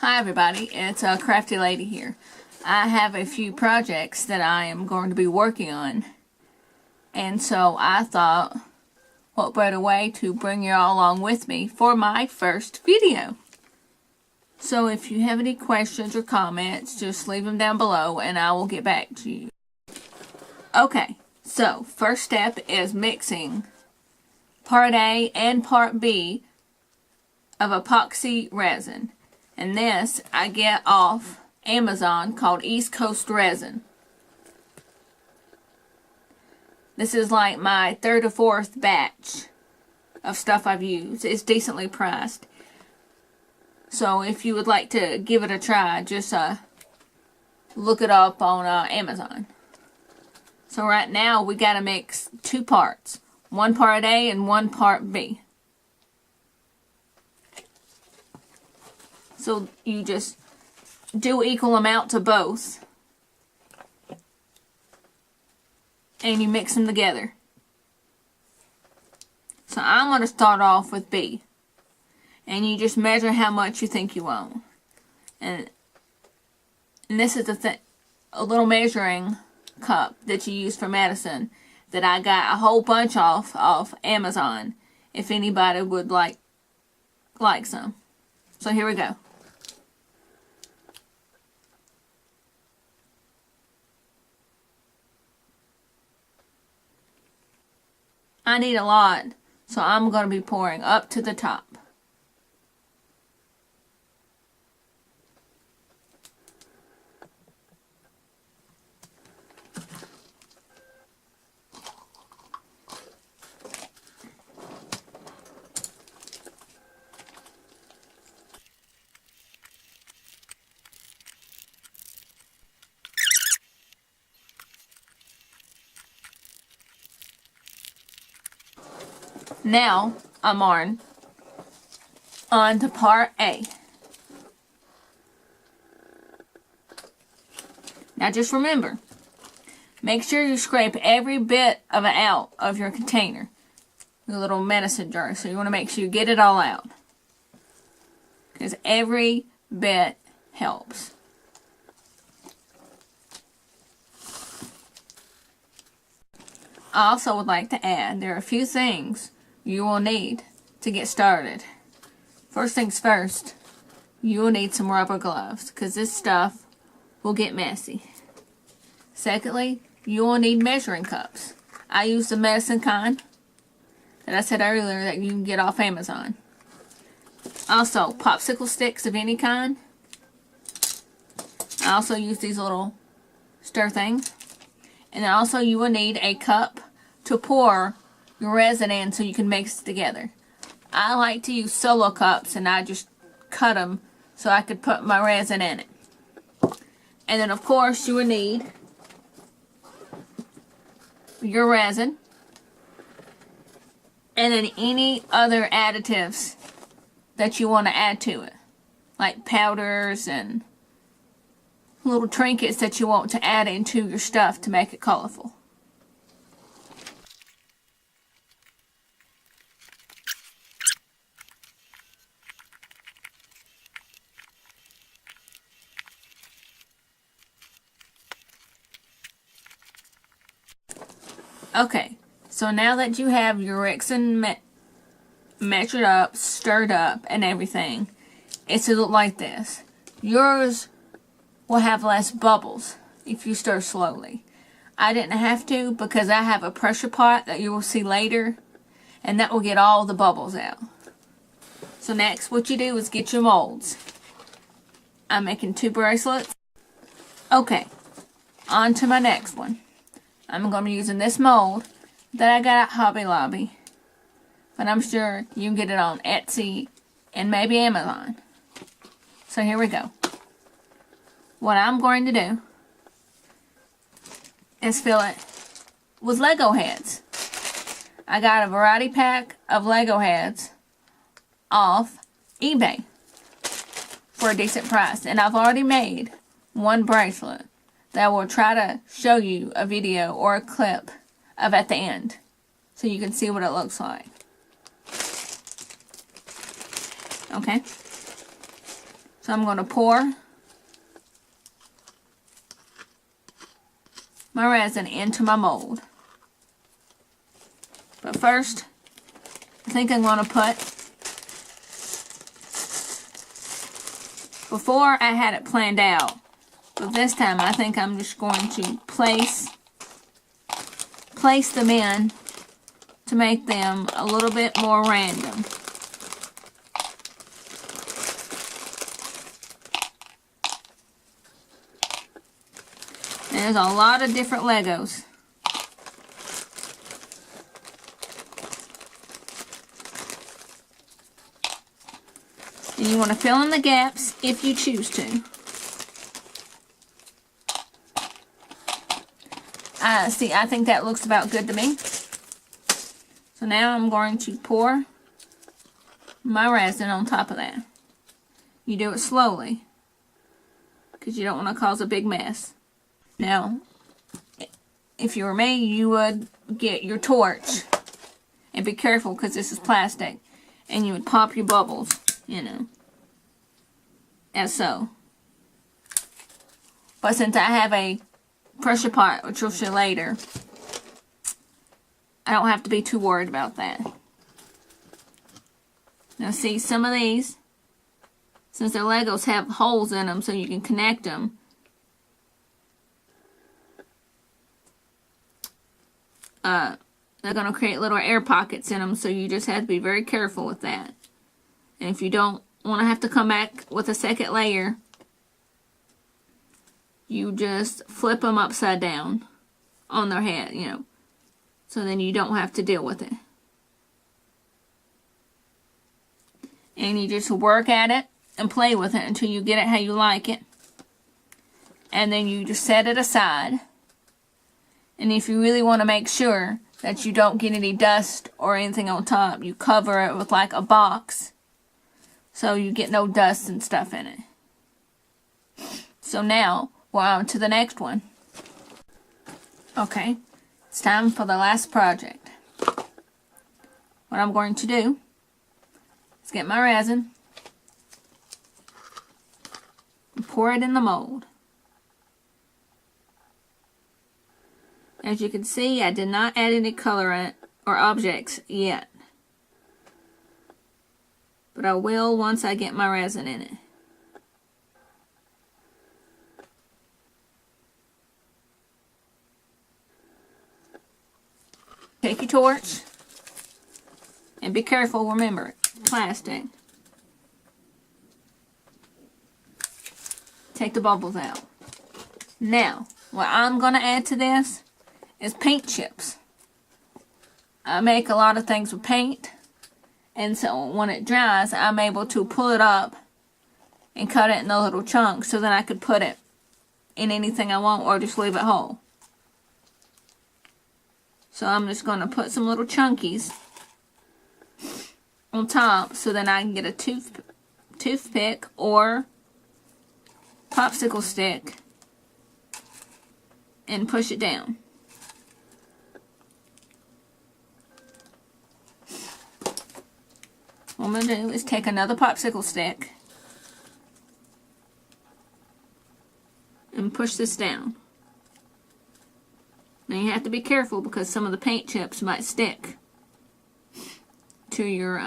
Hi everybody, it's Crafty Lady here. I have a few projects that I am going to be working on, and so I thought, what better way to bring you all along with me for my first video. So if you have any questions or comments, just leave them down below and I will get back to you. Okay, so first step is mixing part A and part B of epoxy resin. And this I get off Amazon, called East Coast Resin. This is like my third or fourth batch of stuff I've used. It's decently priced. So if you would like to give it a try, just look it up on Amazon. So right now we got to mix two parts. One part A and one part B. So you just do equal amount to both. And you mix them together. So I'm going to start off with B. And you just measure how much you think you want. And this is a little measuring cup that you use for medicine that I got a whole bunch off Amazon. If anybody would like some. So here we go. I need a lot, so I'm going to be pouring up to the top. Now I'm on to part A. Now just remember, make sure you scrape every bit of it out of your container, your little medicine jar. So you want to make sure you get it all out, because every bit helps. I also would like to add, there are a few things you will need to get started. First things first, you will need some rubber gloves, because this stuff will get messy. Secondly, you will need measuring cups. I use the medicine kind that I said earlier that you can get off Amazon. Also, popsicle sticks of any kind. I also use these little stir things. And then also you will need a cup to pour your resin in so you can mix it together. I like to use solo cups, and I just cut them so I could put my resin in it. And then of course you will need your resin. And then any other additives that you want to add to it. Like powders and little trinkets that you want to add into your stuff to make it colorful. Okay, so now that you have your resin measured up, stirred up, and everything, it's to look like this. Yours will have less bubbles if you stir slowly. I didn't have to because I have a pressure pot that you will see later, and that will get all the bubbles out. So next what you do is get your molds. I'm making 2 bracelets. Okay, on to my next one. I'm going to be using this mold that I got at Hobby Lobby, but I'm sure you can get it on Etsy and maybe Amazon. So here we go. What I'm going to do is fill it with Lego heads. I got a variety pack of Lego heads off eBay for a decent price. And I've already made one bracelet that I will try to show you a video or a clip of at the end, so you can see what it looks like. Okay? So I'm going to pour my resin into my mold. But first, I think I'm going to put, before I had it planned out, but this time I think I'm just going to place them in to make them a little bit more random. There's a lot of different Legos. And you want to fill in the gaps if you choose to. See, I think that looks about good to me. So now I'm going to pour my resin on top of that. You do it slowly, because you don't want to cause a big mess. Now, if you were me, you would get your torch. And be careful, because this is plastic. And you would pop your bubbles, you know, as so. But since I have a pressure pot, which we'll show later, I don't have to be too worried about that. Now see, some of these, since they're Legos, have holes in them so you can connect them. They're going to create little air pockets in them, so you just have to be very careful with that. And if you don't want to have to come back with a second layer, you just flip them upside down on their head, you know, so then you don't have to deal with it. And you just work at it and play with it until you get it how you like it. And then you just set it aside. And if you really want to make sure that you don't get any dust or anything on top, you cover it with like a box so you get no dust and stuff in it. So now we're on to the next one. Okay, it's time for the last project. What I'm going to do is get my resin and pour it in the mold. As you can see, I did not add any colorant or objects yet. But I will once I get my resin in it. Take your torch. And be careful, remember, plastic. Take the bubbles out. Now, what I'm going to add to this is paint chips. I make a lot of things with paint, and so when it dries, I'm able to pull it up and cut it in the little chunks so that I could put it in anything I want or just leave it whole. So I'm just going to put some little chunkies on top so then I can get a toothpick or popsicle stick and push it down. What I'm going to do is take another popsicle stick and push this down. Now you have to be careful because some of the paint chips might stick to your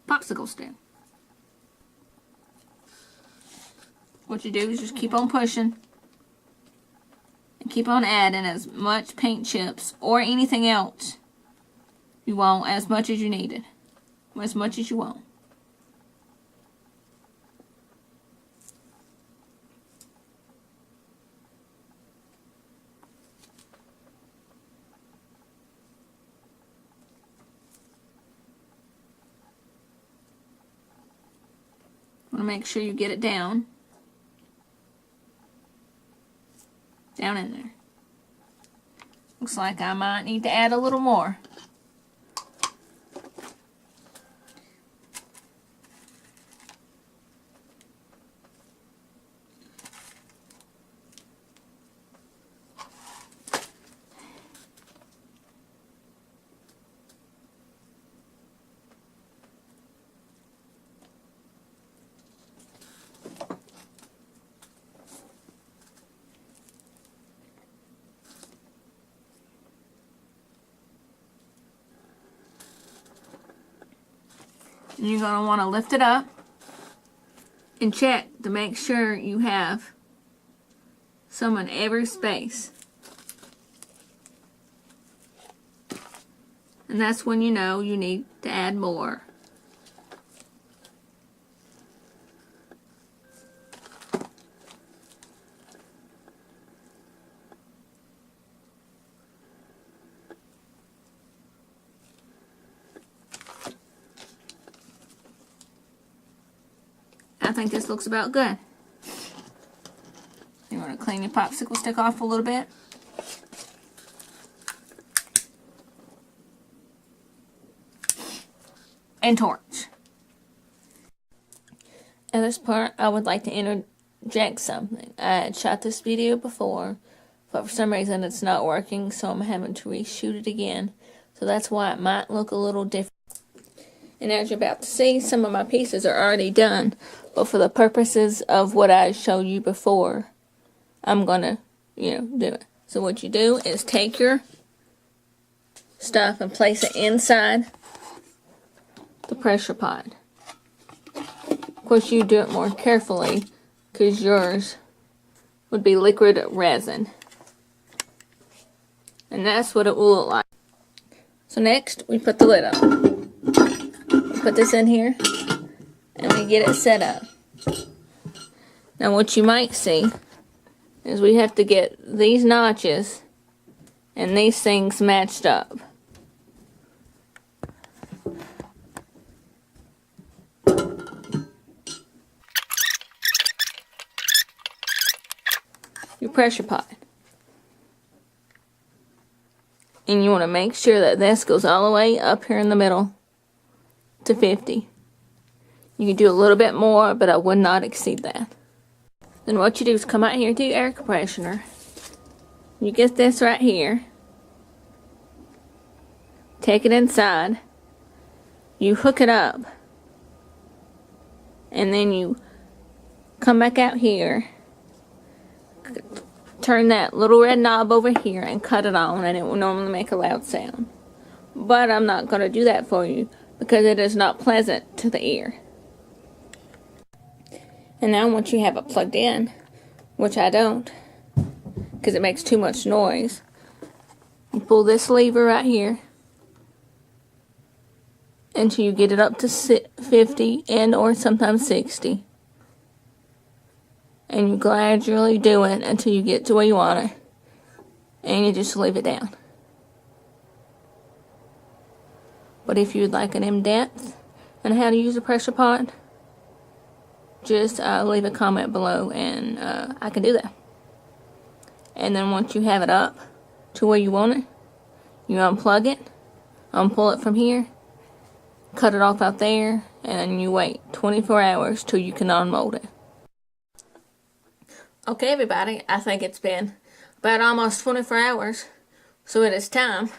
popsicle stick. What you do is just keep on pushing and keep on adding as much paint chips or anything else you want, as much as you need it. As much as you want. Want to make sure you get it down in there. Looks like I might need to add a little more. And you're going to want to lift it up and check to make sure you have some in every space. And that's when you know you need to add more. I think this looks about good. You want to clean your popsicle stick off a little bit. And torch. At this part, I would like to interject something. I had shot this video before, but for some reason it's not working, so I'm having to reshoot it again. So that's why it might look a little different. And as you're about to see, some of my pieces are already done. But for the purposes of what I showed you before, I'm going to, do it. So what you do is take your stuff and place it inside the pressure pot. Of course, you do it more carefully because yours would be liquid resin. And that's what it will look like. So next, we put the lid on. Put this in here and we get it set up. Now what you might see is we have to get these notches and these things matched up. Your pressure pot. And you want to make sure that this goes all the way up here in the middle to 50. You can do a little bit more, but I would not exceed that. Then what you do is come out here to your air compressioner. You get this right here. Take it inside. You hook it up. And then you come back out here. Turn that little red knob over here and cut it on, and it will normally make a loud sound. But I'm not going to do that for you because it is not pleasant to the ear. And now once you have it plugged in, which I don't because it makes too much noise, you pull this lever right here until you get it up to 50 and or sometimes 60. And you gradually do it until you get to where you want it. And you just leave it down. But if you'd like an in-depth on how to use a pressure pot, just leave a comment below and I can do that. And then once you have it up to where you want it, you unplug it, unpull it from here, cut it off out there, and then you wait 24 hours till you can unmold it. Okay everybody, I think it's been about almost 24 hours, so it is time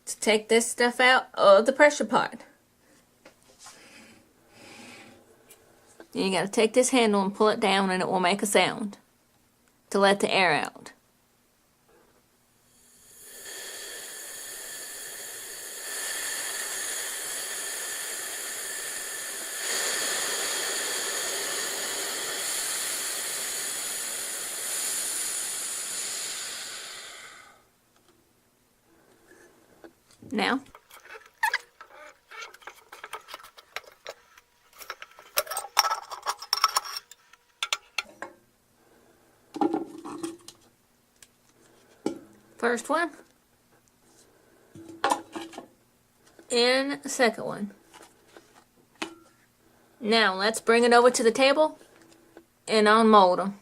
to take this stuff out of the pressure pot. You got to take this handle and pull it down and it will make a sound to let the air out. Now, first one and second one. Now let's bring it over to the table and unmold them.